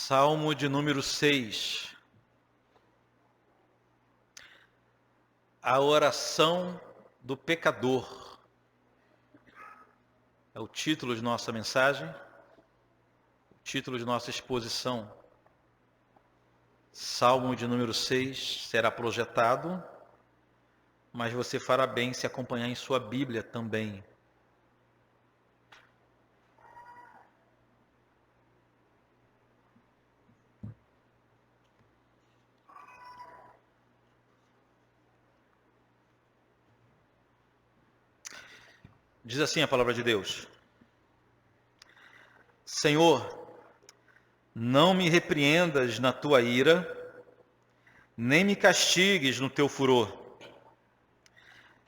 Salmo de número 6. A oração do pecador. É o título de nossa mensagem, o título de nossa exposição. Salmo de número 6 será projetado, mas você fará bem se acompanhar em sua Bíblia também. Diz assim a palavra de Deus: Senhor, não me repreendas na tua ira, nem me castigues no teu furor.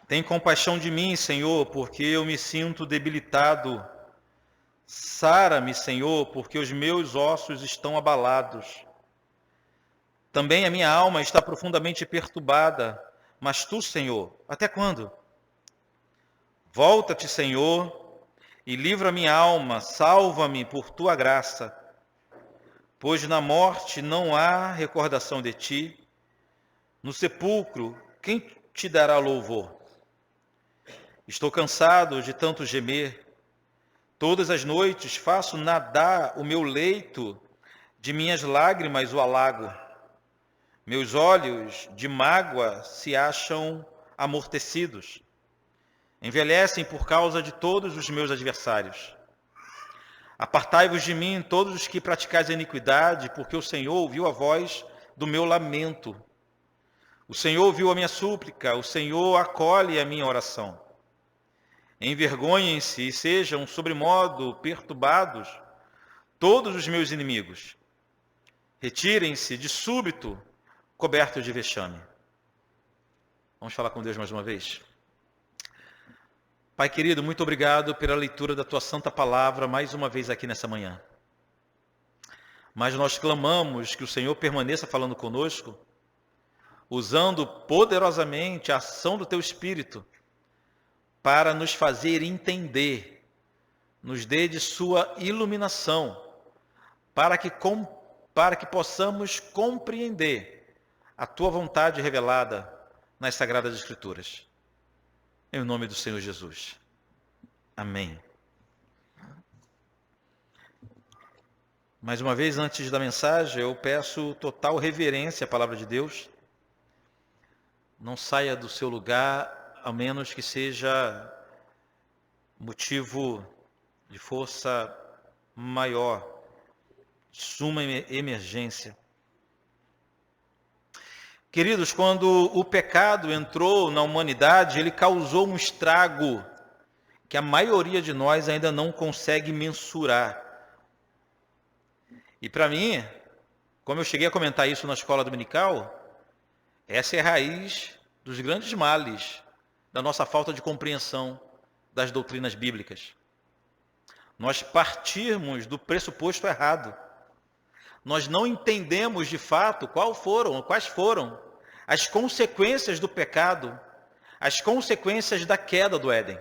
Tem compaixão de mim, Senhor, porque eu me sinto debilitado. Sara-me, Senhor, porque os meus ossos estão abalados. Também a minha alma está profundamente perturbada. Mas tu, Senhor, até quando? Volta-te, Senhor, e livra minha alma, salva-me por tua graça. Pois na morte não há recordação de ti. No sepulcro, quem te dará louvor? Estou cansado de tanto gemer. Todas as noites faço nadar o meu leito, de minhas lágrimas o alago. Meus olhos de mágoa se acham amortecidos. Envelhecem por causa de todos os meus adversários. Apartai-vos de mim, todos os que praticais a iniquidade, porque o Senhor ouviu a voz do meu lamento. O Senhor ouviu a minha súplica, o Senhor acolhe a minha oração. Envergonhem-se e sejam sobremodo perturbados todos os meus inimigos. Retirem-se de súbito, cobertos de vexame. Vamos falar com Deus mais uma vez? Pai querido, muito obrigado pela leitura da tua santa palavra mais uma vez aqui nessa manhã. Mas nós clamamos que o Senhor permaneça falando conosco, usando poderosamente a ação do teu Espírito, para nos fazer entender, nos dê de sua iluminação, para que possamos compreender a tua vontade revelada nas Sagradas Escrituras. Em nome do Senhor Jesus. Amém. Mais uma vez, antes da mensagem, eu peço total reverência à palavra de Deus. Não saia do seu lugar, a menos que seja motivo de força maior, suma emergência. Queridos, quando o pecado entrou na humanidade, ele causou um estrago que a maioria de nós ainda não consegue mensurar. E para mim, como eu cheguei a comentar isso na escola dominical, essa é a raiz dos grandes males da nossa falta de compreensão das doutrinas bíblicas. Nós partirmos do pressuposto errado. Nós não entendemos de fato quais foram as consequências do pecado, as consequências da queda do Éden.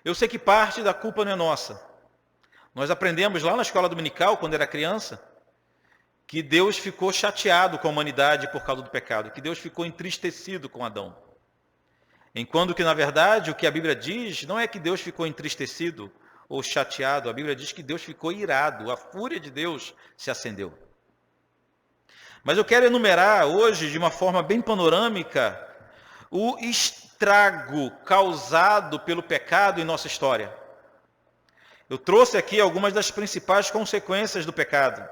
Eu sei que parte da culpa não é nossa. Nós aprendemos lá na escola dominical, quando era criança, que Deus ficou chateado com a humanidade por causa do pecado, que Deus ficou entristecido com Adão. Enquanto que, na verdade, o que a Bíblia diz não é que Deus ficou entristecido ou chateado, a Bíblia diz que Deus ficou irado, a fúria de Deus se acendeu. Mas eu quero enumerar hoje, de uma forma bem panorâmica, o estrago causado pelo pecado em nossa história. Eu trouxe aqui algumas das principais consequências do pecado.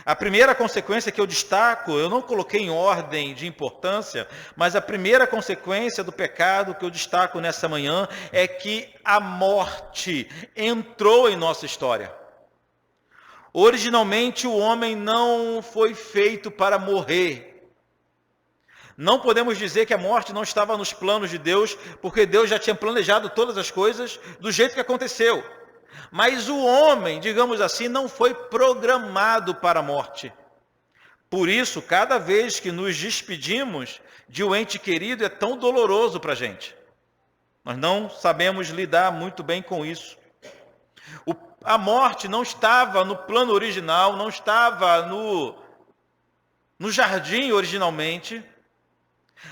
A primeira consequência que eu destaco, eu não coloquei em ordem de importância, mas a primeira consequência do pecado que eu destaco nessa manhã é que a morte entrou em nossa história. Originalmente o homem não foi feito para morrer. Não podemos dizer que a morte não estava nos planos de Deus, porque Deus já tinha planejado todas as coisas do jeito que aconteceu. Mas o homem, digamos assim, não foi programado para a morte. Por isso, cada vez que nos despedimos de um ente querido, é tão doloroso para a gente. Nós não sabemos lidar muito bem com isso. A morte não estava no plano original, não estava no jardim originalmente,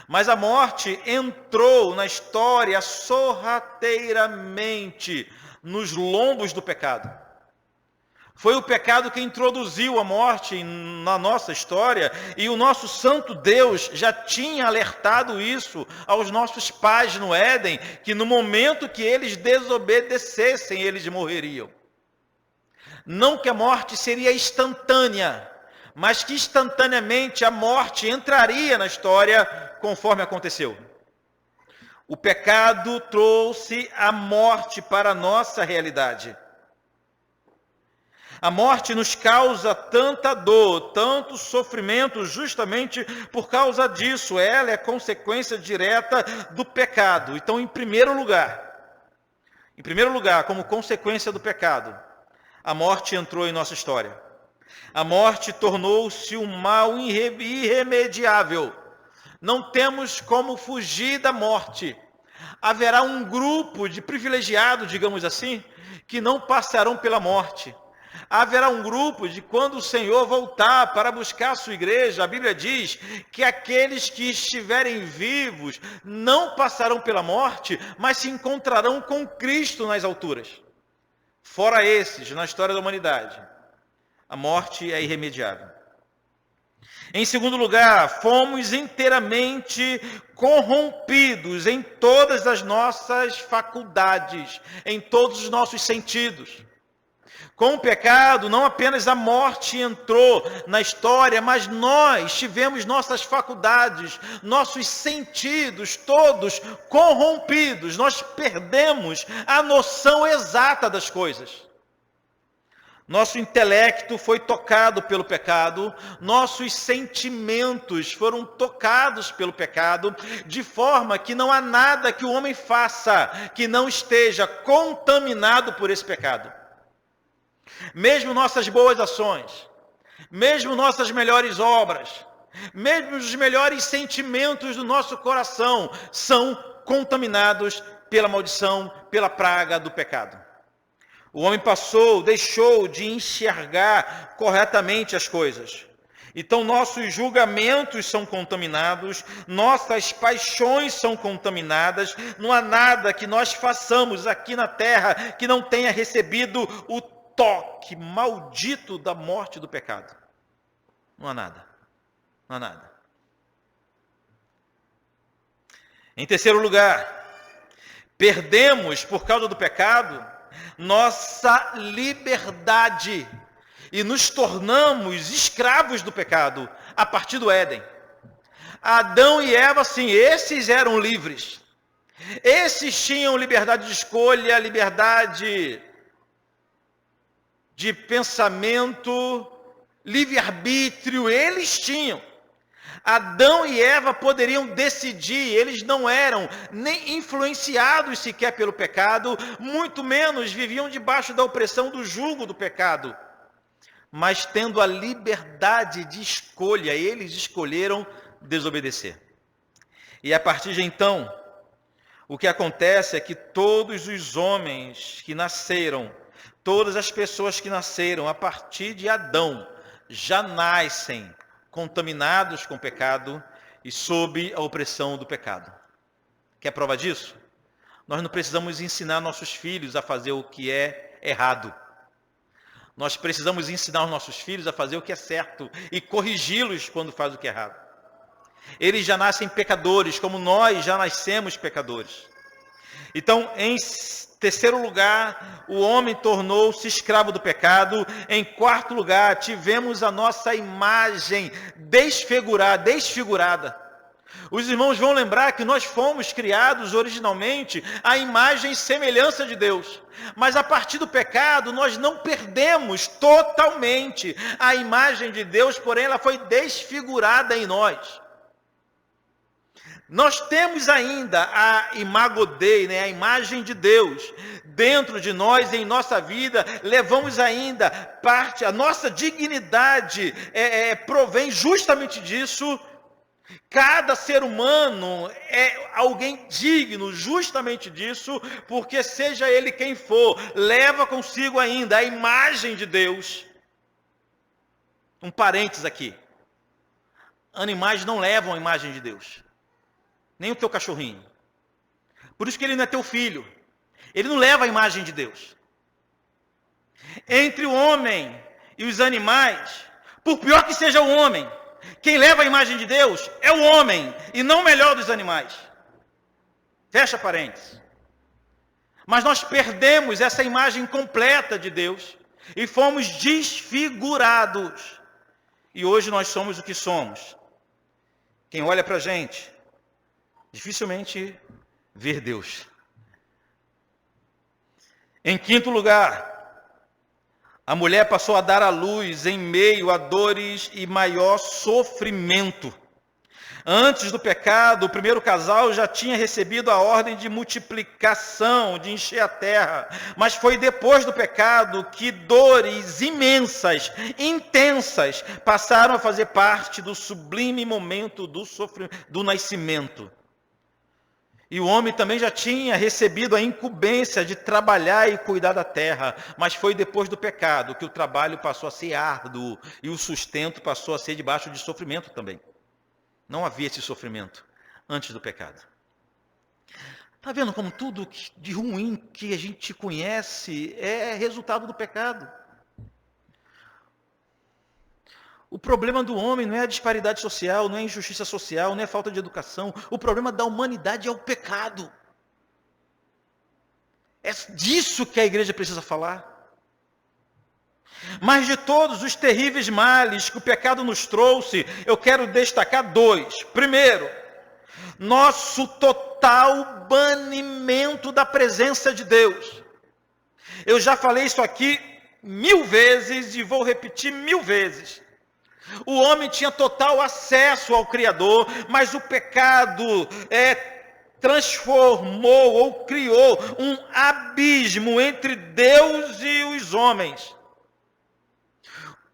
mas a morte entrou na história sorrateiramente nos lombos do pecado. Foi o pecado que introduziu a morte na nossa história, e o nosso santo Deus já tinha alertado isso aos nossos pais no Éden, que no momento que eles desobedecessem, eles morreriam. Não que a morte seria instantânea, mas que instantaneamente a morte entraria na história conforme aconteceu. O pecado trouxe a morte para a nossa realidade. A morte nos causa tanta dor, tanto sofrimento, justamente por causa disso. Ela é consequência direta do pecado. Então, em primeiro lugar, como consequência do pecado, a morte entrou em nossa história. A morte tornou-se um mal irremediável. Não temos como fugir da morte. Haverá um grupo de privilegiados, digamos assim, que não passarão pela morte. Haverá um grupo de quando o Senhor voltar para buscar a sua igreja, a Bíblia diz que aqueles que estiverem vivos não passarão pela morte, mas se encontrarão com Cristo nas alturas. Fora esses, na história da humanidade, a morte é irremediável. Em segundo lugar, fomos inteiramente corrompidos em todas as nossas faculdades, em todos os nossos sentidos. Com o pecado, não apenas a morte entrou na história, mas nós tivemos nossas faculdades, nossos sentidos todos corrompidos. Nós perdemos a noção exata das coisas. Nosso intelecto foi tocado pelo pecado, nossos sentimentos foram tocados pelo pecado, de forma que não há nada que o homem faça que não esteja contaminado por esse pecado. Mesmo nossas boas ações, mesmo nossas melhores obras, mesmo os melhores sentimentos do nosso coração são contaminados pela maldição, pela praga do pecado. O homem deixou de enxergar corretamente as coisas. Então nossos julgamentos são contaminados, nossas paixões são contaminadas, não há nada que nós façamos aqui na terra que não tenha recebido o toque maldito da morte do pecado. Não há nada. Não há nada. Em terceiro lugar, perdemos, por causa do pecado, nossa liberdade e nos tornamos escravos do pecado a partir do Éden. Adão e Eva, sim, esses eram livres. Esses tinham liberdade de escolha, liberdade de pensamento, livre-arbítrio, eles tinham. Adão e Eva poderiam decidir, eles não eram nem influenciados sequer pelo pecado, muito menos viviam debaixo da opressão do jugo do pecado. Mas tendo a liberdade de escolha, eles escolheram desobedecer. E a partir de então, o que acontece é que todos os homens que nasceram, todas as pessoas que nasceram a partir de Adão, já nascem contaminados com o pecado e sob a opressão do pecado. Quer prova disso? Nós não precisamos ensinar nossos filhos a fazer o que é errado. Nós precisamos ensinar os nossos filhos a fazer o que é certo e corrigi-los quando faz o que é errado. Eles já nascem pecadores, como nós já nascemos pecadores. Então, em terceiro lugar, o homem tornou-se escravo do pecado. Em quarto lugar, tivemos a nossa imagem desfigurada. Os irmãos vão lembrar que nós fomos criados originalmente à imagem e semelhança de Deus. Mas a partir do pecado, nós não perdemos totalmente a imagem de Deus, porém ela foi desfigurada em nós. Nós temos ainda a imago Dei, a imagem de Deus, dentro de nós, em nossa vida, levamos ainda parte, a nossa dignidade provém justamente disso, Cada ser humano é alguém digno justamente disso, porque seja ele quem for, leva consigo ainda a imagem de Deus. Um parênteses aqui. Animais não levam a imagem de Deus. Nem o teu cachorrinho. Por isso que ele não é teu filho. Ele não leva a imagem de Deus. Entre o homem e os animais, por pior que seja o homem, quem leva a imagem de Deus é o homem, e não o melhor dos animais. Fecha parênteses. Mas nós perdemos essa imagem completa de Deus, e fomos desfigurados. E hoje nós somos o que somos. Quem olha para a gente, dificilmente vê Deus. Em quinto lugar, a mulher passou a dar à luz em meio a dores e maior sofrimento. Antes do pecado, o primeiro casal já tinha recebido a ordem de multiplicação, de encher a terra. Mas foi depois do pecado que dores imensas, intensas, passaram a fazer parte do sublime momento do nascimento. E o homem também já tinha recebido a incumbência de trabalhar e cuidar da terra, mas foi depois do pecado que o trabalho passou a ser árduo e o sustento passou a ser debaixo de sofrimento também. Não havia esse sofrimento antes do pecado. Está vendo como tudo de ruim que a gente conhece é resultado do pecado? O problema do homem não é a disparidade social, não é a injustiça social, não é a falta de educação. O problema da humanidade é o pecado. É disso que a igreja precisa falar. Mas de todos os terríveis males que o pecado nos trouxe, eu quero destacar dois. Primeiro, nosso total banimento da presença de Deus. Eu já falei isso aqui 1000 vezes e vou repetir 1000 vezes. O homem tinha total acesso ao Criador, mas o pecado transformou ou criou um abismo entre Deus e os homens.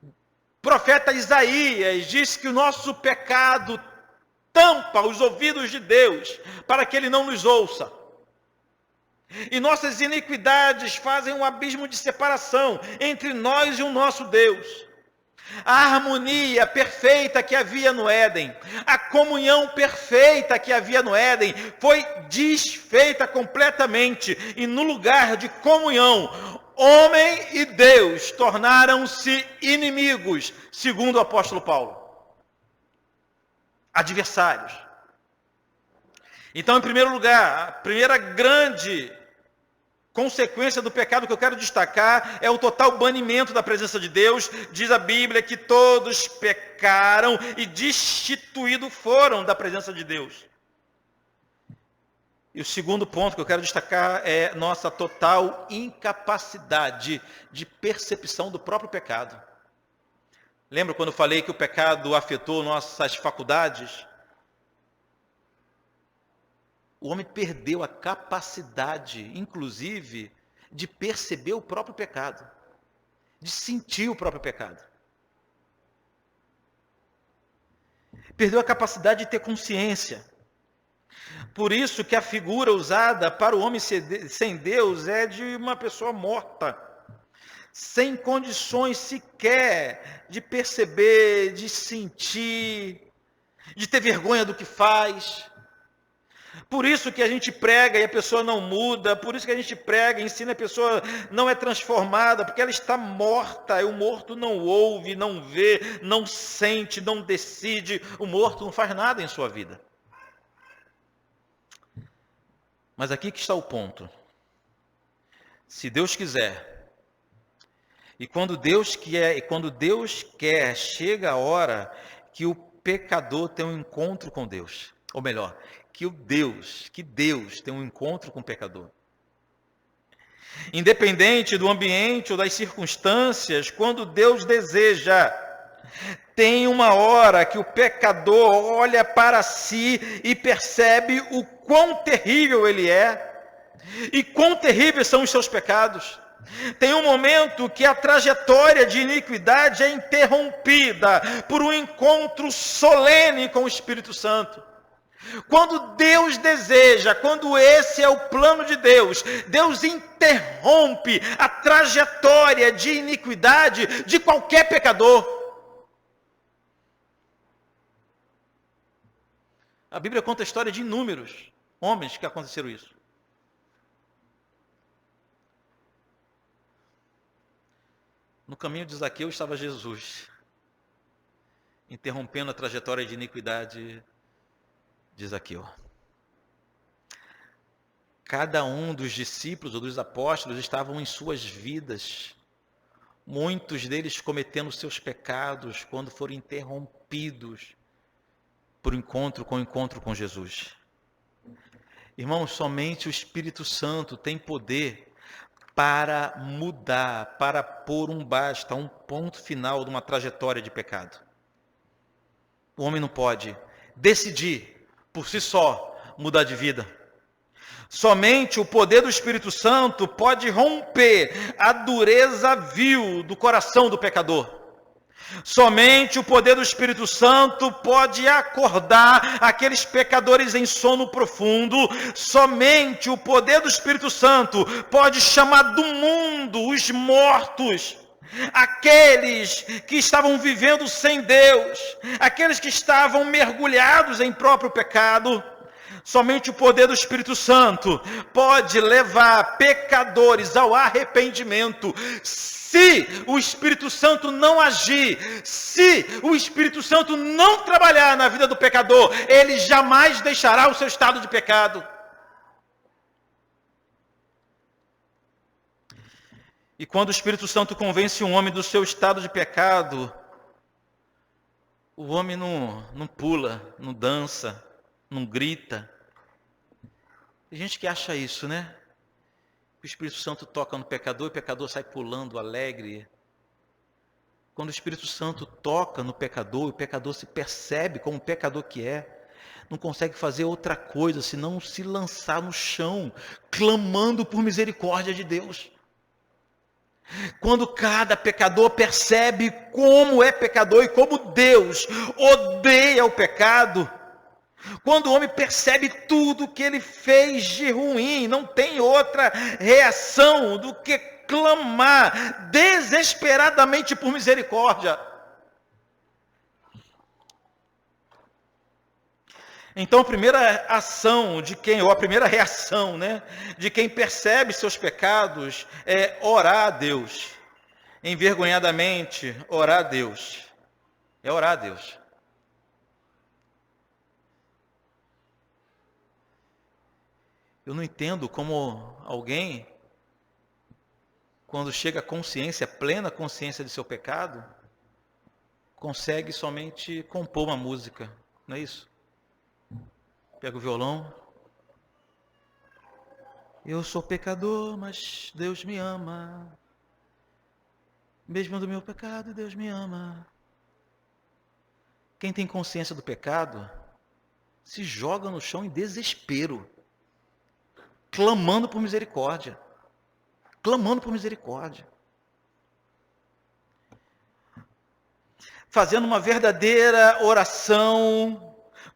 O profeta Isaías diz que o nosso pecado tampa os ouvidos de Deus para que ele não nos ouça. E nossas iniquidades fazem um abismo de separação entre nós e o nosso Deus. A harmonia perfeita que havia no Éden, a comunhão perfeita que havia no Éden, foi desfeita completamente. E no lugar de comunhão, homem e Deus tornaram-se inimigos, segundo o apóstolo Paulo. Adversários. Então, em primeiro lugar, a primeira grande consequência do pecado que eu quero destacar é o total banimento da presença de Deus. Diz a Bíblia que todos pecaram e destituídos foram da presença de Deus. E o segundo ponto que eu quero destacar é nossa total incapacidade de percepção do próprio pecado. Lembra quando eu falei que o pecado afetou nossas faculdades? O homem perdeu a capacidade, inclusive, de perceber o próprio pecado, de sentir o próprio pecado. Perdeu a capacidade de ter consciência. Por isso que a figura usada para o homem sem Deus é de uma pessoa morta, sem condições sequer de perceber, de sentir, de ter vergonha do que faz. Por isso que a gente prega e a pessoa não muda, por isso que a gente prega e ensina, a pessoa não é transformada, porque ela está morta, e o morto não ouve, não vê, não sente, não decide, o morto não faz nada em sua vida. Mas aqui que está o ponto. Se Deus quiser, e quando Deus quer, chega a hora que o pecador tem um encontro com Deus, ou melhor, que Deus tem um encontro com o pecador. Independente do ambiente ou das circunstâncias, quando Deus deseja, tem uma hora que o pecador olha para si e percebe o quão terrível ele é, e quão terríveis são os seus pecados. Tem um momento que a trajetória de iniquidade é interrompida por um encontro solene com o Espírito Santo. Quando Deus deseja, quando esse é o plano de Deus, Deus interrompe a trajetória de iniquidade de qualquer pecador. A Bíblia conta a história de inúmeros homens que aconteceram isso. No caminho de Zaqueu estava Jesus, interrompendo a trajetória de iniquidade de Zaqueu. Cada um dos discípulos ou dos apóstolos estavam em suas vidas, muitos deles cometendo seus pecados quando foram interrompidos por encontro com Jesus. Irmãos, somente o Espírito Santo tem poder para mudar, para pôr um basta, um ponto final de uma trajetória de pecado. O homem não pode decidir por si só mudar de vida. Somente o poder do Espírito Santo pode romper a dureza vil do coração do pecador. Somente o poder do Espírito Santo pode acordar aqueles pecadores em sono profundo. Somente o poder do Espírito Santo pode chamar do mundo os mortos, aqueles que estavam vivendo sem Deus, aqueles que estavam mergulhados em próprio pecado. Somente o poder do Espírito Santo pode levar pecadores ao arrependimento. Se o Espírito Santo não agir, se o Espírito Santo não trabalhar na vida do pecador, ele jamais deixará o seu estado de pecado. E quando o Espírito Santo convence um homem do seu estado de pecado, o homem não pula, não dança, não grita. Tem gente que acha isso, né? O Espírito Santo toca no pecador e o pecador sai pulando, alegre. Quando o Espírito Santo toca no pecador, o pecador se percebe como pecador que é, não consegue fazer outra coisa senão se lançar no chão, clamando por misericórdia de Deus. Quando cada pecador percebe como é pecador e como Deus odeia o pecado, quando o homem percebe tudo que ele fez de ruim, não tem outra reação do que clamar desesperadamente por misericórdia. Então a primeira ação de quem, ou a primeira reação, né, de quem percebe seus pecados é orar a Deus. Envergonhadamente orar a Deus. É orar a Deus. Eu não entendo como alguém, quando chega à consciência, plena consciência de seu pecado, consegue somente compor uma música, não é isso? Pega o violão. Eu sou pecador, mas Deus me ama. Mesmo do meu pecado, Deus me ama. Quem tem consciência do pecado, se joga no chão em desespero, clamando por misericórdia. Clamando por misericórdia. Fazendo uma verdadeira oração,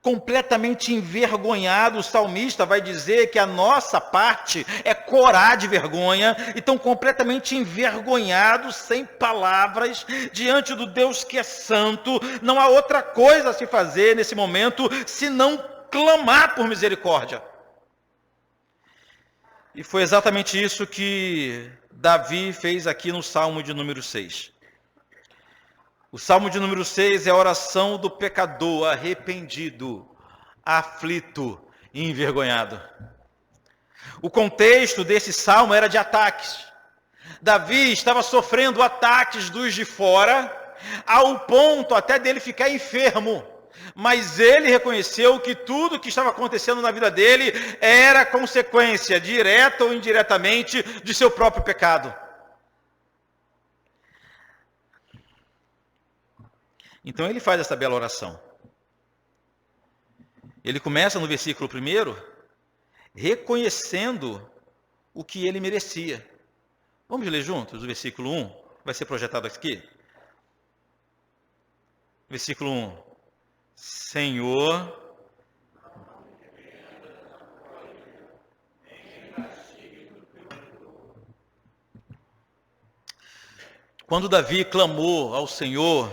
completamente envergonhado. O salmista vai dizer que a nossa parte é corar de vergonha, então completamente envergonhado, sem palavras, diante do Deus que é santo. Não há outra coisa a se fazer nesse momento, senão clamar por misericórdia. E foi exatamente isso que Davi fez aqui no Salmo de número 6. O Salmo de número 6 é a oração do pecador arrependido, aflito e envergonhado. O contexto desse salmo era de ataques. Davi estava sofrendo ataques dos de fora, ao ponto até dele ficar enfermo. Mas ele reconheceu que tudo que estava acontecendo na vida dele era consequência, direta ou indiretamente, de seu próprio pecado. Então ele faz essa bela oração. Ele começa no versículo 1, reconhecendo o que ele merecia. Vamos ler juntos o versículo 1? Vai ser projetado aqui. Versículo 1. Senhor, quando Davi clamou ao Senhor,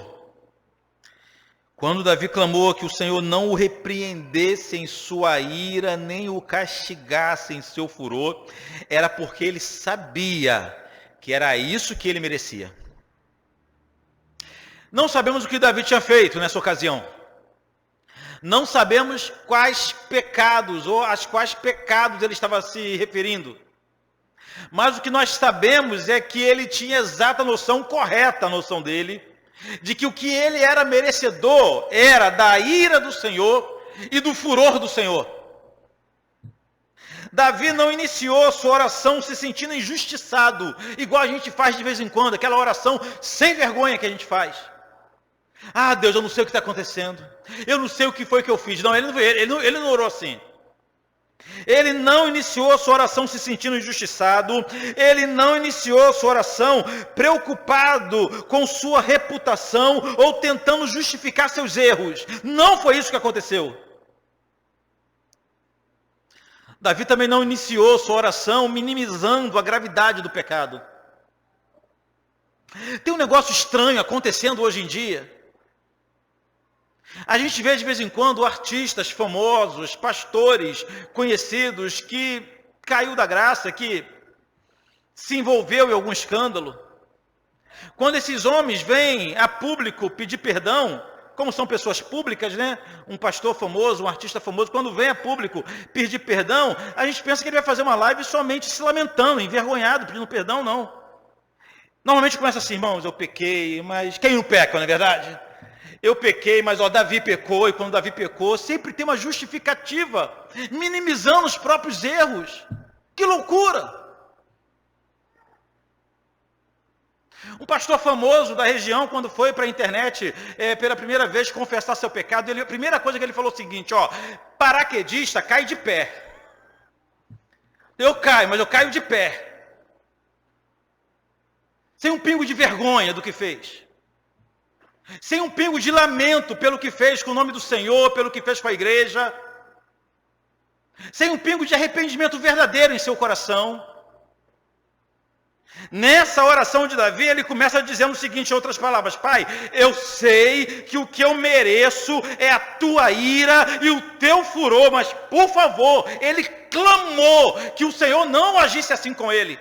quando Davi clamou que o Senhor não o repreendesse em sua ira, nem o castigasse em seu furor, era porque ele sabia que era isso que ele merecia. Não sabemos o que Davi tinha feito nessa ocasião. Não sabemos quais pecados ou às quais pecados ele estava se referindo. Mas o que nós sabemos é que ele tinha exata noção, correta a noção dele, de que o que ele era merecedor era da ira do Senhor e do furor do Senhor. Davi não iniciou sua oração se sentindo injustiçado, igual a gente faz de vez em quando, aquela oração sem vergonha que a gente faz. Ah, Deus, eu não sei o que está acontecendo. Eu não sei o que foi que eu fiz. Não, ele não orou assim. Ele não iniciou sua oração se sentindo injustiçado. Ele não iniciou sua oração preocupado com sua reputação ou tentando justificar seus erros. Não foi isso que aconteceu. Davi também não iniciou sua oração minimizando a gravidade do pecado. Tem um negócio estranho acontecendo hoje em dia. A gente vê de vez em quando artistas famosos, pastores conhecidos que caiu da graça, que se envolveu em algum escândalo. Quando esses homens vêm a público pedir perdão, como são pessoas públicas, né? Um pastor famoso, um artista famoso, quando vem a público pedir perdão, a gente pensa que ele vai fazer uma live somente se lamentando, envergonhado, pedindo perdão, não. Normalmente começa assim, irmãos, eu pequei, mas quem não peca, não é verdade? Eu pequei, mas Davi pecou, e quando Davi pecou, sempre tem uma justificativa, minimizando os próprios erros. Que loucura! Um pastor famoso da região, quando foi para a internet pela primeira vez confessar seu pecado, a primeira coisa que ele falou é o seguinte, paraquedista cai de pé. Eu caio, mas eu caio de pé. Sem um pingo de vergonha do que fez. Sem um pingo de lamento pelo que fez com o nome do Senhor, pelo que fez com a igreja. Sem um pingo de arrependimento verdadeiro em seu coração. Nessa oração de Davi, ele começa dizendo o seguinte, em outras palavras, Pai, eu sei que o que eu mereço é a tua ira e o teu furor, mas por favor, ele clamou que o Senhor não agisse assim com ele.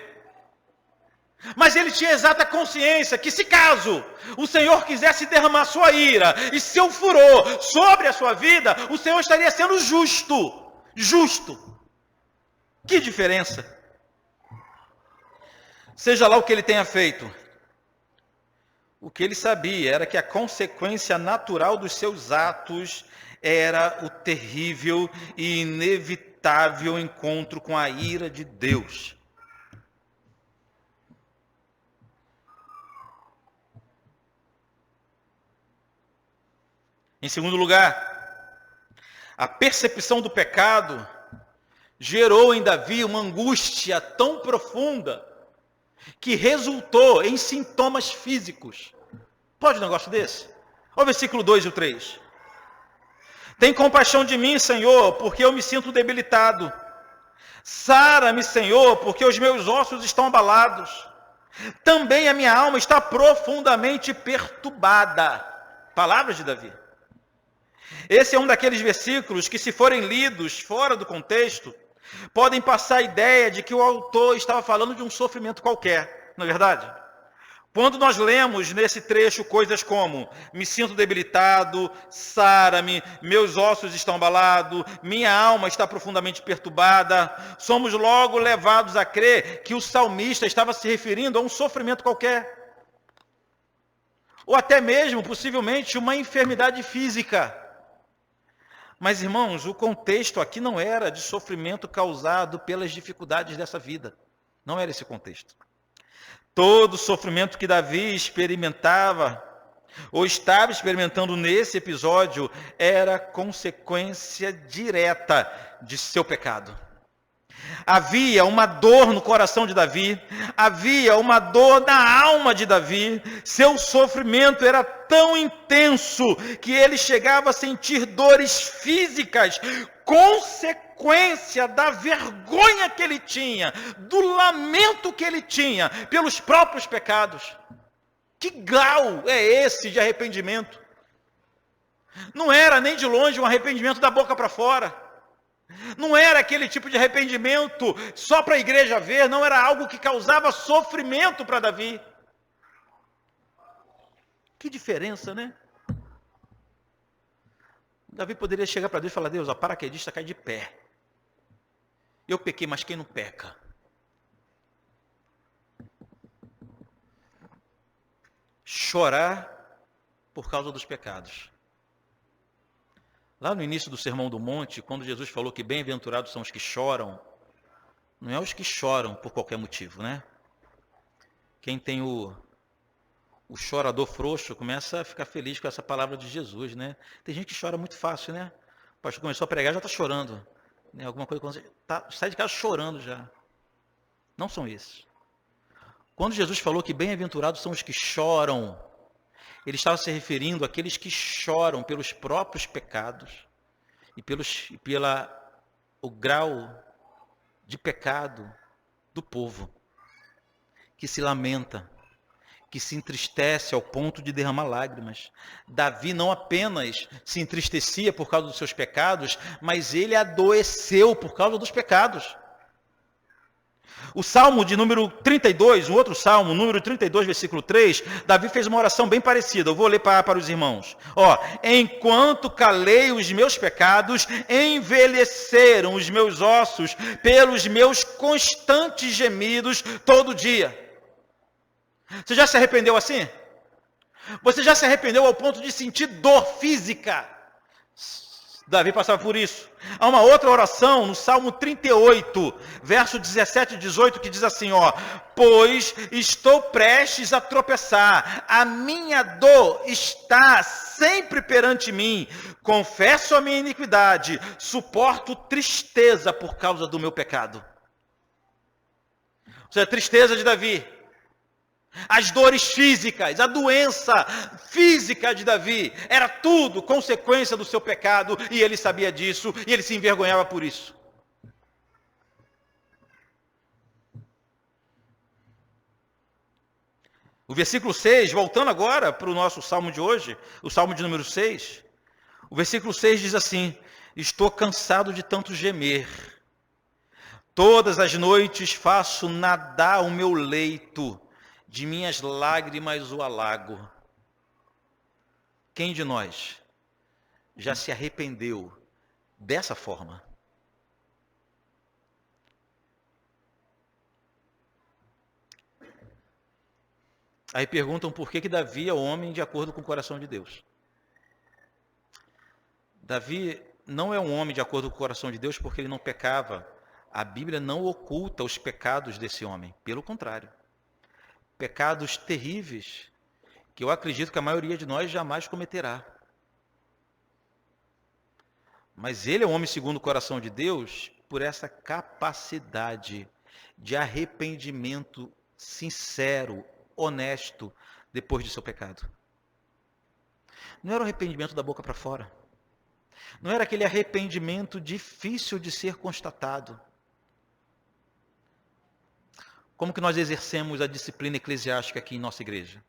Mas ele tinha exata consciência que se caso o Senhor quisesse derramar sua ira e seu furor sobre a sua vida, o Senhor estaria sendo justo. Justo. Que diferença? Seja lá o que ele tenha feito, o que ele sabia era que a consequência natural dos seus atos era o terrível e inevitável encontro com a ira de Deus. Em segundo lugar, a percepção do pecado gerou em Davi uma angústia tão profunda que resultou em sintomas físicos. Pode um negócio desse? Olha o versículo 2 e o 3. Tem compaixão de mim, Senhor, porque eu me sinto debilitado. Sara-me, Senhor, porque os meus ossos estão abalados. Também a minha alma está profundamente perturbada. Palavras de Davi. Esse é um daqueles versículos que, se forem lidos fora do contexto, podem passar a ideia de que o autor estava falando de um sofrimento qualquer, não é verdade? Quando nós lemos nesse trecho coisas como, me sinto debilitado, sara-me, meus ossos estão abalados, minha alma está profundamente perturbada, somos logo levados a crer que o salmista estava se referindo a um sofrimento qualquer. Ou até mesmo, possivelmente, uma enfermidade física. Mas, irmãos, o contexto aqui não era de sofrimento causado pelas dificuldades dessa vida. Não era esse contexto. Todo o sofrimento que Davi experimentava, ou estava experimentando nesse episódio, era consequência direta de seu pecado. Havia uma dor no coração de Davi, havia uma dor na alma de Davi. Seu sofrimento era tão intenso que ele chegava a sentir dores físicas, consequência da vergonha que ele tinha, do lamento que ele tinha pelos próprios pecados. Que grau é esse de arrependimento? Não era nem de longe um arrependimento da boca para fora. Não era aquele tipo de arrependimento só para a igreja ver, não, era algo que causava sofrimento para Davi. Que diferença, né? Davi poderia chegar para Deus e falar: Deus, a paraquedista cai de pé. Eu pequei, mas quem não peca? Chorar por causa dos pecados. Lá no início do Sermão do Monte, quando Jesus falou que bem-aventurados são os que choram, não é os que choram por qualquer motivo, né? Quem tem o chorador frouxo começa a ficar feliz com essa palavra de Jesus, né? Tem gente que chora muito fácil, né? O pastor começou a pregar, já está chorando. Né? Alguma coisa, sai de casa chorando já. Não são esses. Quando Jesus falou que bem-aventurados são os que choram, ele estava se referindo àqueles que choram pelos próprios pecados e o grau de pecado do povo, que se lamenta, que se entristece ao ponto de derramar lágrimas. Davi não apenas se entristecia por causa dos seus pecados, mas ele adoeceu por causa dos pecados. O Salmo de número 32, um outro Salmo, número 32, versículo 3, Davi fez uma oração bem parecida. Eu vou ler para os irmãos. Enquanto calei os meus pecados, envelheceram os meus ossos pelos meus constantes gemidos todo dia. Você já se arrependeu assim? Você já se arrependeu ao ponto de sentir dor física? Davi passava por isso. Há uma outra oração no Salmo 38, verso 17 e 18, que diz assim, pois estou prestes a tropeçar, a minha dor está sempre perante mim, confesso a minha iniquidade, suporto tristeza por causa do meu pecado. Ou seja, a tristeza de Davi, as dores físicas, a doença física de Davi, era tudo consequência do seu pecado, e ele sabia disso, e ele se envergonhava por isso. O versículo 6, voltando agora para o nosso salmo de hoje, o salmo de número 6, o versículo 6 diz assim: estou cansado de tanto gemer, todas as noites faço nadar o meu leito, de minhas lágrimas o alago. Quem de nós já se arrependeu dessa forma? Aí perguntam por que Davi é homem de acordo com o coração de Deus. Davi não é um homem de acordo com o coração de Deus porque ele não pecava. A Bíblia não oculta os pecados desse homem, pelo contrário. Pecados terríveis, que eu acredito que a maioria de nós jamais cometerá. Mas ele é um homem segundo o coração de Deus por essa capacidade de arrependimento sincero, honesto, depois de seu pecado. Não era o arrependimento da boca para fora. Não era aquele arrependimento difícil de ser constatado. Como que nós exercemos a disciplina eclesiástica aqui em nossa igreja?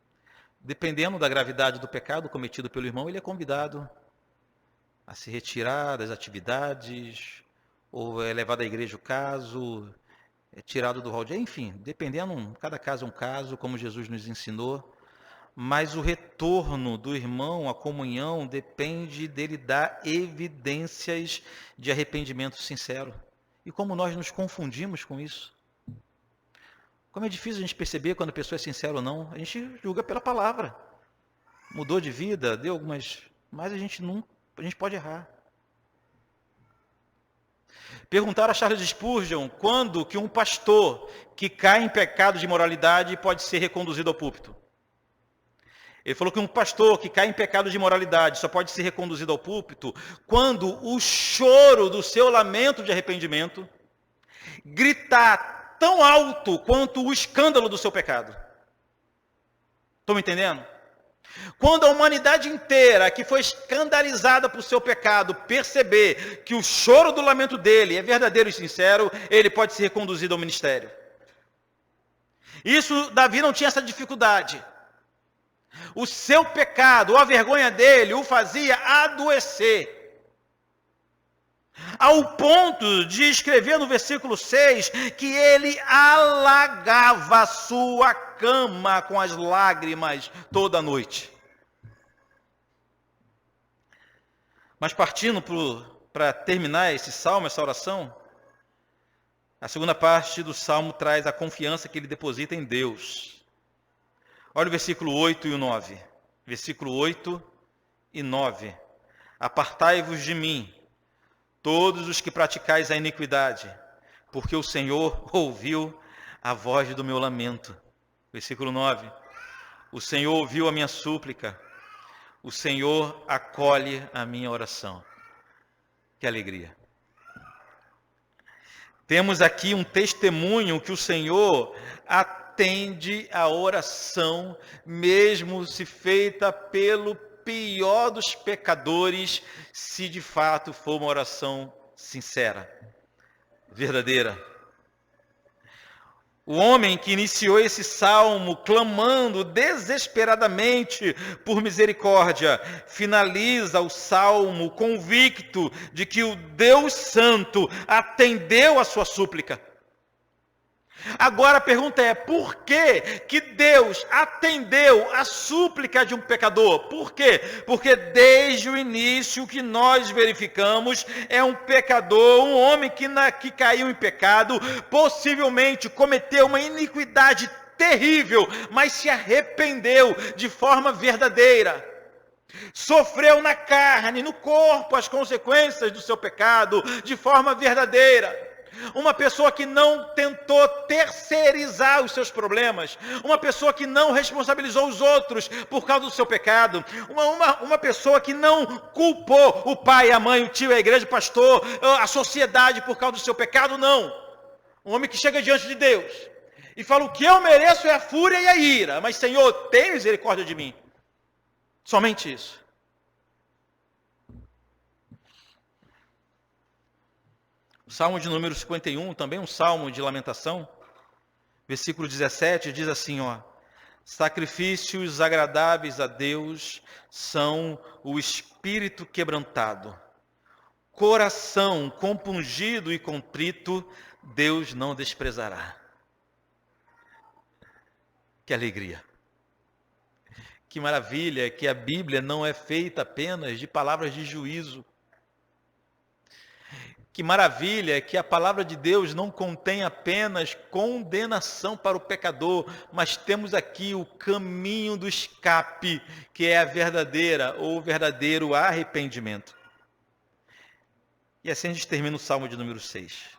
Dependendo da gravidade do pecado cometido pelo irmão, ele é convidado a se retirar das atividades, ou é levado à igreja o caso, é tirado do rol de... Enfim, dependendo, cada caso é um caso, como Jesus nos ensinou, mas o retorno do irmão à comunhão depende dele dar evidências de arrependimento sincero. E como nós nos confundimos com isso? Como é difícil a gente perceber quando a pessoa é sincera ou não. A gente julga pela palavra. Mudou de vida, deu algumas... Mas a gente pode errar. Perguntaram a Charles Spurgeon quando que um pastor que cai em pecado de imoralidade pode ser reconduzido ao púlpito. Ele falou que um pastor que cai em pecado de imoralidade só pode ser reconduzido ao púlpito quando o choro do seu lamento de arrependimento gritar tão alto quanto o escândalo do seu pecado. Estão me entendendo? Quando a humanidade inteira que foi escandalizada por seu pecado perceber que o choro do lamento dele é verdadeiro e sincero, ele pode ser reconduzido ao ministério. Isso, Davi não tinha essa dificuldade. O seu pecado, a vergonha dele, o fazia adoecer. Ao ponto de escrever no versículo 6 que ele alagava a sua cama com as lágrimas toda noite. Mas partindo para terminar esse salmo, essa oração, a segunda parte do salmo traz a confiança que ele deposita em Deus. Olha o versículo 8 e o 9. Versículo 8 e 9. Apartai-vos de mim, todos os que praticais a iniquidade, porque o Senhor ouviu a voz do meu lamento. Versículo 9. O Senhor ouviu a minha súplica, o Senhor acolhe a minha oração. Que alegria. Temos aqui um testemunho que o Senhor atende a oração, mesmo se feita pelo pior dos pecadores, se de fato for uma oração sincera, verdadeira. O homem que iniciou esse salmo clamando desesperadamente por misericórdia, finaliza o salmo convicto de que o Deus Santo atendeu a sua súplica. Agora a pergunta é, por que Deus atendeu a súplica de um pecador? Por quê? Porque desde o início o que nós verificamos é um pecador, um homem que caiu em pecado, possivelmente cometeu uma iniquidade terrível, mas se arrependeu de forma verdadeira. Sofreu na carne, no corpo, as consequências do seu pecado de forma verdadeira. Uma pessoa que não tentou terceirizar os seus problemas, uma pessoa que não responsabilizou os outros por causa do seu pecado, uma pessoa que não culpou o pai, a mãe, o tio, a igreja, o pastor, a sociedade por causa do seu pecado, não. Um homem que chega diante de Deus e fala, o que eu mereço é a fúria e a ira, mas Senhor, tem misericórdia de mim. Somente isso. O Salmo de número 51, também um salmo de lamentação, versículo 17, diz assim, sacrifícios agradáveis a Deus são o espírito quebrantado, coração compungido e contrito, Deus não desprezará. Que alegria! Que maravilha que a Bíblia não é feita apenas de palavras de juízo. Que maravilha que a palavra de Deus não contém apenas condenação para o pecador, mas temos aqui o caminho do escape, que é a verdadeira ou o verdadeiro arrependimento. E assim a gente termina o Salmo de número 6.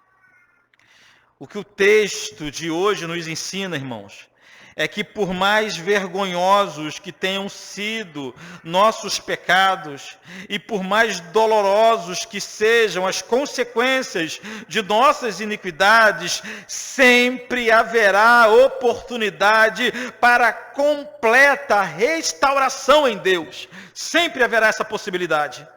O que o texto de hoje nos ensina, irmãos, é que por mais vergonhosos que tenham sido nossos pecados e por mais dolorosos que sejam as consequências de nossas iniquidades, sempre haverá oportunidade para completa restauração em Deus. Sempre haverá essa possibilidade.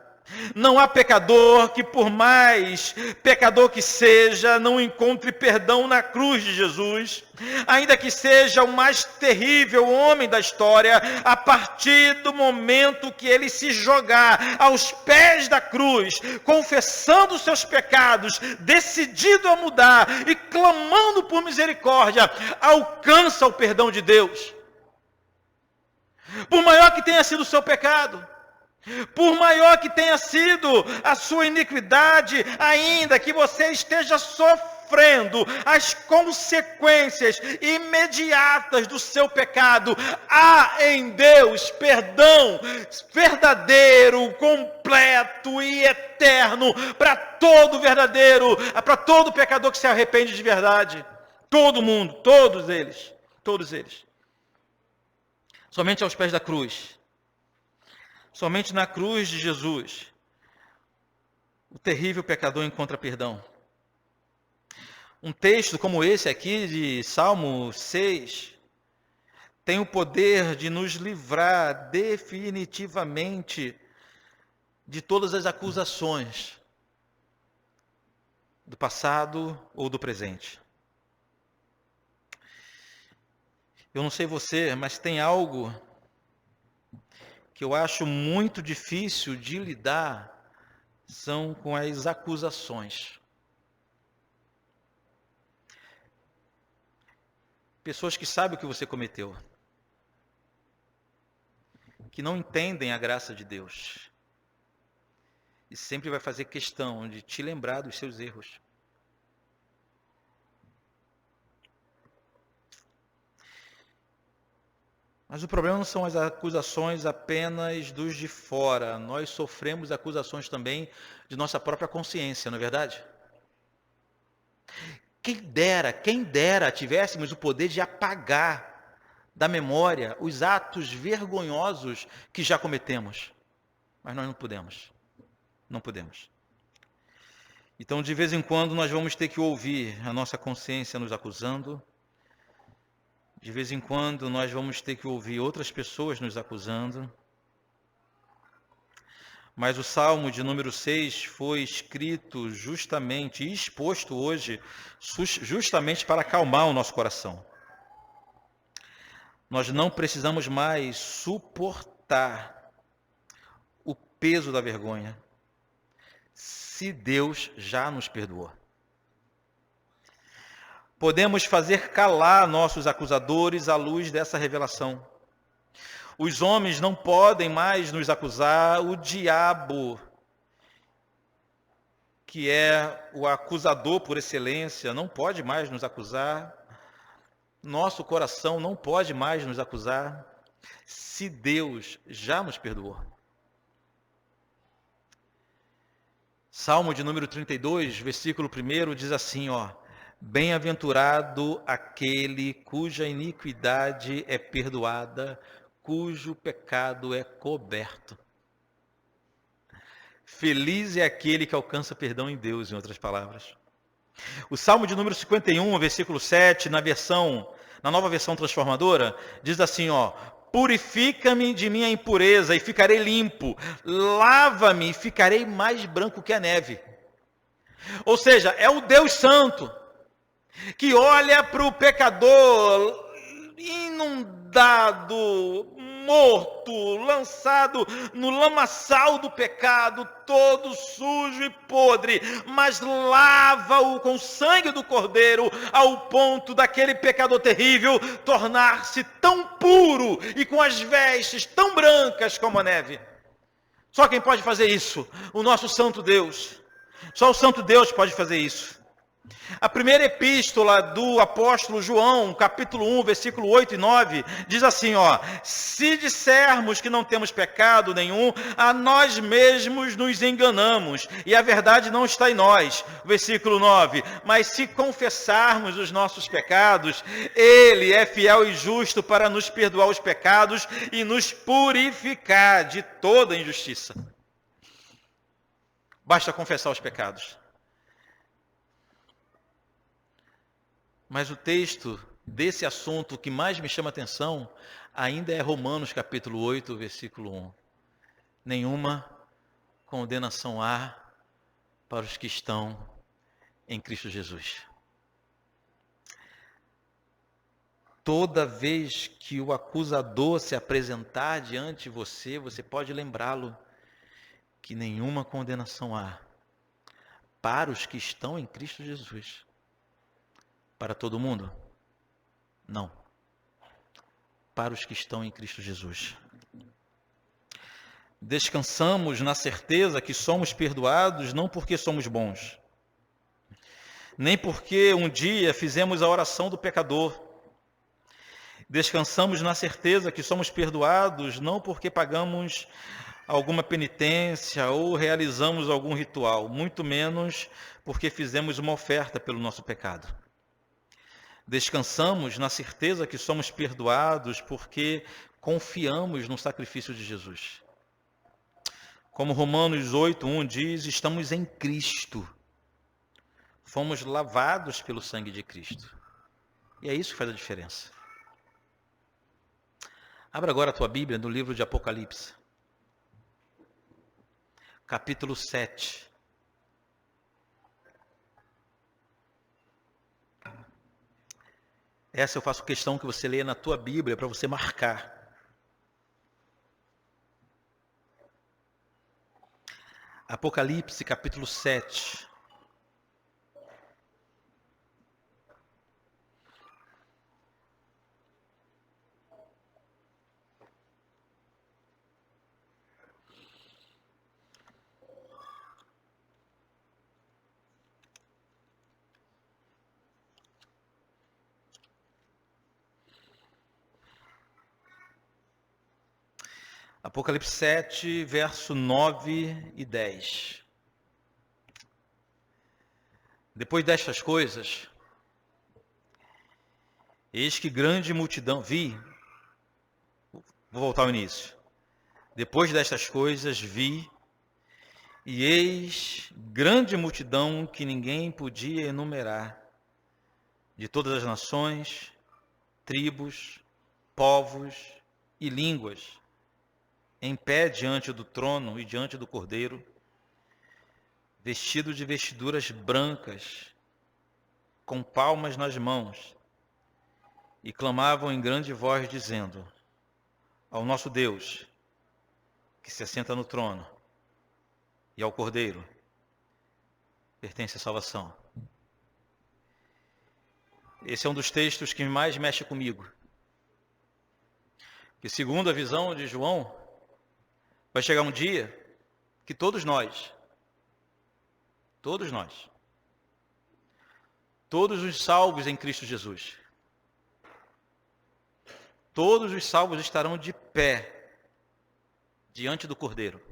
Não há pecador que, por mais pecador que seja, não encontre perdão na cruz de Jesus, ainda que seja o mais terrível homem da história, a partir do momento que ele se jogar aos pés da cruz, confessando os seus pecados, decidido a mudar e clamando por misericórdia, alcança o perdão de Deus. Por maior que tenha sido o seu pecado, por maior que tenha sido a sua iniquidade, ainda que você esteja sofrendo as consequências imediatas do seu pecado, há em Deus perdão verdadeiro, completo e eterno para todo verdadeiro, para todo pecador que se arrepende de verdade. Todo mundo, todos eles. Somente aos pés da cruz. Somente na cruz de Jesus, o terrível pecador encontra perdão. Um texto como esse aqui de Salmo 6 tem o poder de nos livrar definitivamente de todas as acusações do passado ou do presente. Eu não sei você, mas tem algo que eu acho muito difícil de lidar, são com as acusações. Pessoas que sabem o que você cometeu, que não entendem a graça de Deus, e sempre vai fazer questão de te lembrar dos seus erros. Mas o problema não são as acusações apenas dos de fora. Nós sofremos acusações também de nossa própria consciência, não é verdade? Quem dera tivéssemos o poder de apagar da memória os atos vergonhosos que já cometemos. Mas nós não podemos. Não podemos. Então, de vez em quando, nós vamos ter que ouvir a nossa consciência nos acusando. De vez em quando, nós vamos ter que ouvir outras pessoas nos acusando. Mas o Salmo de número 6 foi escrito justamente e exposto hoje, justamente para acalmar o nosso coração. Nós não precisamos mais suportar o peso da vergonha, se Deus já nos perdoou. Podemos fazer calar nossos acusadores à luz dessa revelação. Os homens não podem mais nos acusar, o diabo, que é o acusador por excelência, não pode mais nos acusar. Nosso coração não pode mais nos acusar, se Deus já nos perdoou. Salmo de número 32, versículo 1 diz assim, bem-aventurado aquele cuja iniquidade é perdoada, cujo pecado é coberto. Feliz é aquele que alcança perdão em Deus, em outras palavras. O Salmo de número 51, versículo 7, na nova versão transformadora, diz assim, purifica-me de minha impureza e ficarei limpo, lava-me e ficarei mais branco que a neve. Ou seja, é o Deus Santo que olha para o pecador inundado, morto, lançado no lamaçal do pecado, todo sujo e podre, mas lava-o com o sangue do Cordeiro, ao ponto daquele pecador terrível tornar-se tão puro e com as vestes tão brancas como a neve. Só quem pode fazer isso? O nosso Santo Deus. Só o Santo Deus pode fazer isso. A primeira epístola do apóstolo João, capítulo 1, versículo 8 e 9, diz assim, se dissermos que não temos pecado nenhum, a nós mesmos nos enganamos, e a verdade não está em nós. Versículo 9, mas se confessarmos os nossos pecados, Ele é fiel e justo para nos perdoar os pecados e nos purificar de toda injustiça. Basta confessar os pecados. Mas o texto desse assunto que mais me chama a atenção ainda é Romanos capítulo 8, versículo 1. Nenhuma condenação há para os que estão em Cristo Jesus. Toda vez que o acusador se apresentar diante de você, você pode lembrá-lo que nenhuma condenação há para os que estão em Cristo Jesus. Para todo mundo? Não. Para os que estão em Cristo Jesus. Descansamos na certeza que somos perdoados não porque somos bons, nem porque um dia fizemos a oração do pecador. Descansamos na certeza que somos perdoados não porque pagamos alguma penitência ou realizamos algum ritual, muito menos porque fizemos uma oferta pelo nosso pecado. Descansamos na certeza que somos perdoados porque confiamos no sacrifício de Jesus. Como Romanos 8, 1 diz, estamos em Cristo, fomos lavados pelo sangue de Cristo. E é isso que faz a diferença. Abra agora a tua Bíblia no livro de Apocalipse, capítulo 7. Essa eu faço questão que você leia na tua Bíblia para você marcar. Apocalipse, capítulo 7. Apocalipse 7, verso 9 e 10. Depois destas coisas, eis que grande multidão, vou voltar ao início. Depois destas coisas vi, e eis grande multidão que ninguém podia enumerar, de todas as nações, tribos, povos e línguas, em pé diante do trono e diante do Cordeiro, vestido de vestiduras brancas, com palmas nas mãos, e clamavam em grande voz, dizendo: ao nosso Deus, que se assenta no trono, e ao Cordeiro, pertence a salvação. Esse é um dos textos que mais mexe comigo. Que segundo a visão de João, vai chegar um dia que todos nós, todos os salvos em Cristo Jesus, todos os salvos estarão de pé diante do Cordeiro.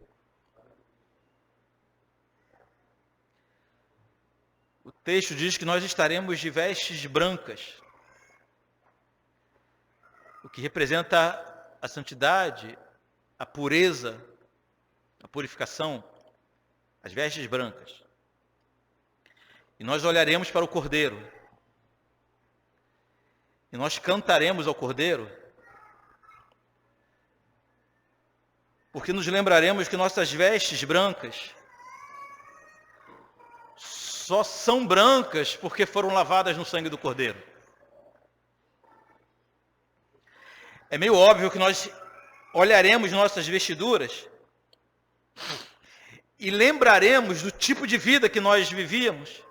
O texto diz que nós estaremos de vestes brancas, o que representa a santidade, a pureza, a purificação, as vestes brancas. E nós olharemos para o Cordeiro. E nós cantaremos ao Cordeiro, porque nos lembraremos que nossas vestes brancas só são brancas porque foram lavadas no sangue do Cordeiro. É meio óbvio que nós olharemos nossas vestiduras e lembraremos do tipo de vida que nós vivíamos,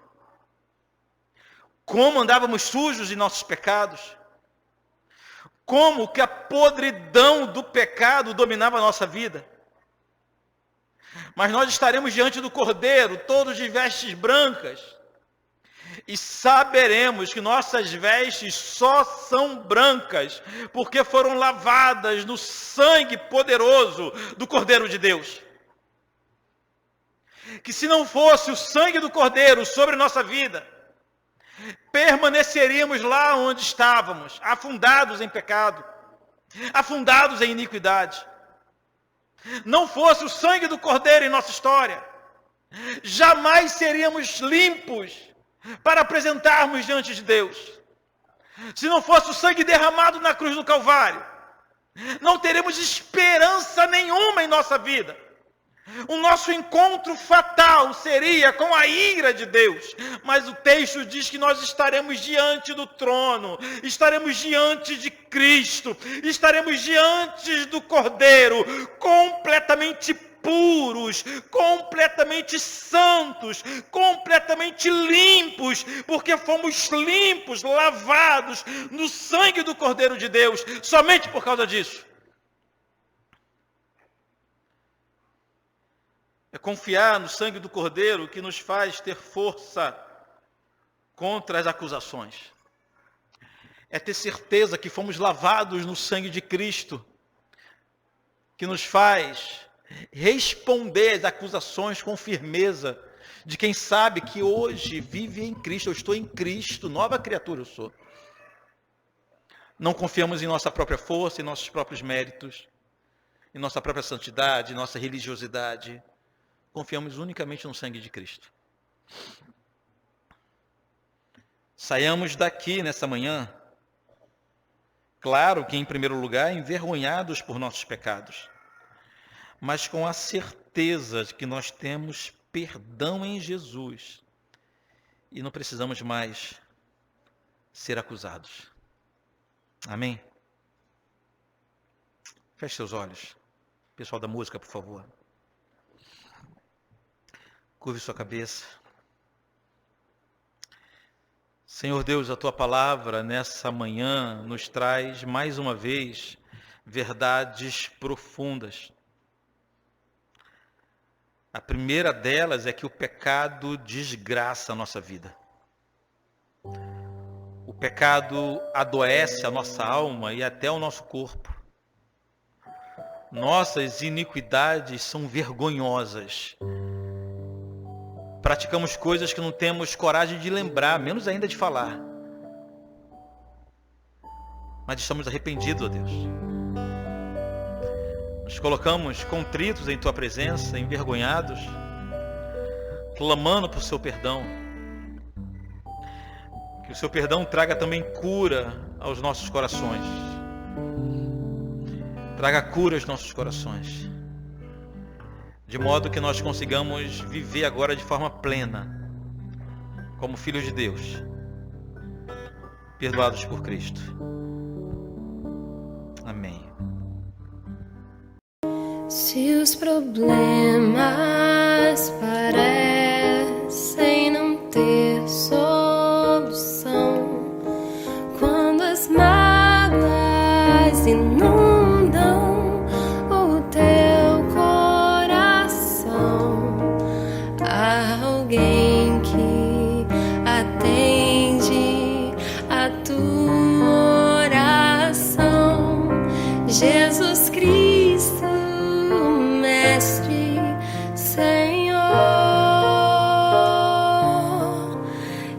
como andávamos sujos em nossos pecados, como que a podridão do pecado dominava a nossa vida. Mas nós estaremos diante do Cordeiro, todos de vestes brancas, e saberemos que nossas vestes só são brancas porque foram lavadas no sangue poderoso do Cordeiro de Deus. Que se não fosse o sangue do Cordeiro sobre nossa vida, permaneceríamos lá onde estávamos, afundados em pecado, afundados em iniquidade. Não fosse o sangue do Cordeiro em nossa história, jamais seríamos limpos para apresentarmos diante de Deus. Se não fosse o sangue derramado na cruz do Calvário, não teremos esperança nenhuma em nossa vida. O nosso encontro fatal seria com a ira de Deus. Mas o texto diz que nós estaremos diante do trono, estaremos diante de Cristo, estaremos diante do Cordeiro, completamente puros, completamente santos, completamente limpos, porque fomos limpos, lavados no sangue do Cordeiro de Deus, somente por causa disso. É confiar no sangue do Cordeiro que nos faz ter força contra as acusações. É ter certeza que fomos lavados no sangue de Cristo, que nos faz responder às acusações com firmeza, de quem sabe que hoje vive em Cristo. Eu estou em Cristo, nova criatura eu sou. Não confiamos em nossa própria força, em nossos próprios méritos, em nossa própria santidade, em nossa religiosidade. Confiamos unicamente no sangue de Cristo. Saiamos daqui nessa manhã, claro que em primeiro lugar, envergonhados por nossos pecados, mas com a certeza de que nós temos perdão em Jesus e não precisamos mais ser acusados. Amém? Feche seus olhos. Pessoal da música, por favor. Curve sua cabeça. Senhor Deus, a Tua palavra nessa manhã nos traz mais uma vez verdades profundas. A primeira delas é que o pecado desgraça a nossa vida. O pecado adoece a nossa alma e até o nosso corpo. Nossas iniquidades são vergonhosas. Praticamos coisas que não temos coragem de lembrar, menos ainda de falar. Mas estamos arrependidos, ó Deus. Nos colocamos contritos em Tua presença, envergonhados, clamando por Seu perdão. Que o Seu perdão traga também cura aos nossos corações. Traga cura aos nossos corações. De modo que nós consigamos viver agora de forma plena, como filhos de Deus, perdoados por Cristo. Amém. Se os problemas parecem não ter solução, quando as mágoas inundam o teu coração, há alguém que atende a tua oração. Jesus Cristo, Mestre, Senhor,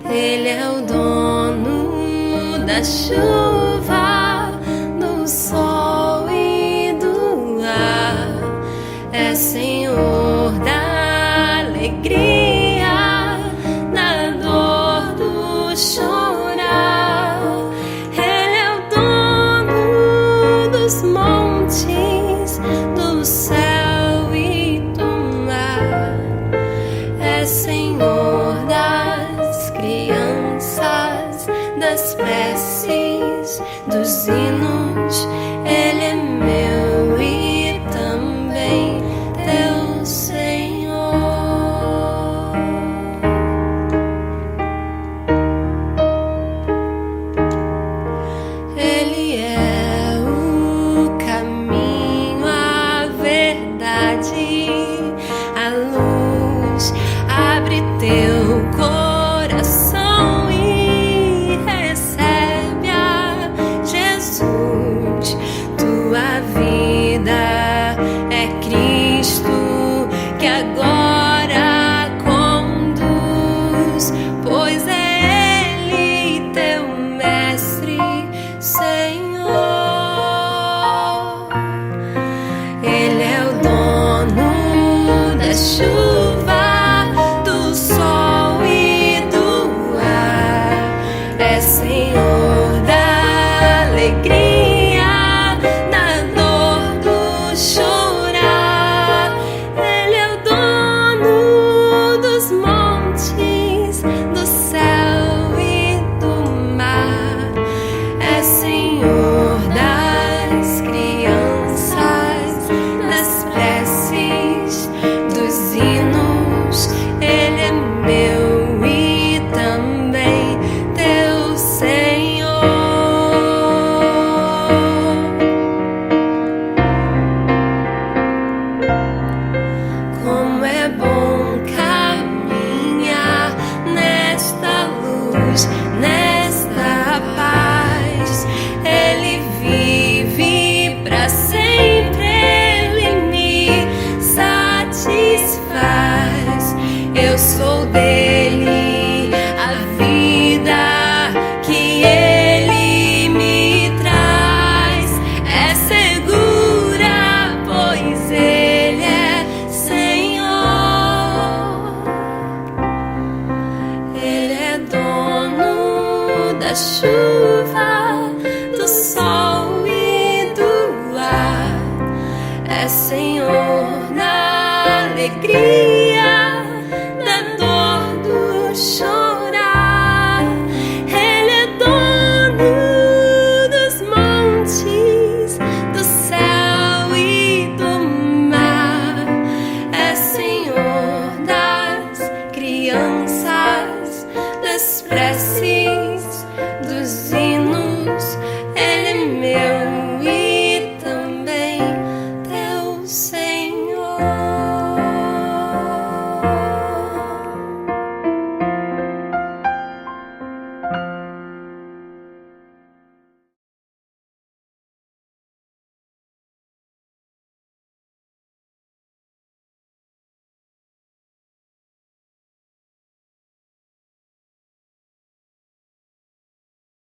Ele é o dono da chuva, do sol e do ar, é Senhor da alegria, da dor, do chorar. Ele é o dono dos montes, do céu e do mar, é Senhor das crianças, das preces, dos hinos. Ele é meu e também teu Senhor. Ele é o caminho, a verdade, a luz. Abre teu coração e recebe a Jesus. Tua vida é Cristo que agora conduz, pois é Ele teu Mestre, Senhor. Ele é o dono da chuva, do sol e do ar, é Senhor da alegria, da dor, do chorar. Ele é o dono dos montes, do céu e do mar, é Senhor das crianças, das preces, dos hinos. Ele é meu e também teu Senhor. chuva, do sol e do ar. É Senhor na alegria.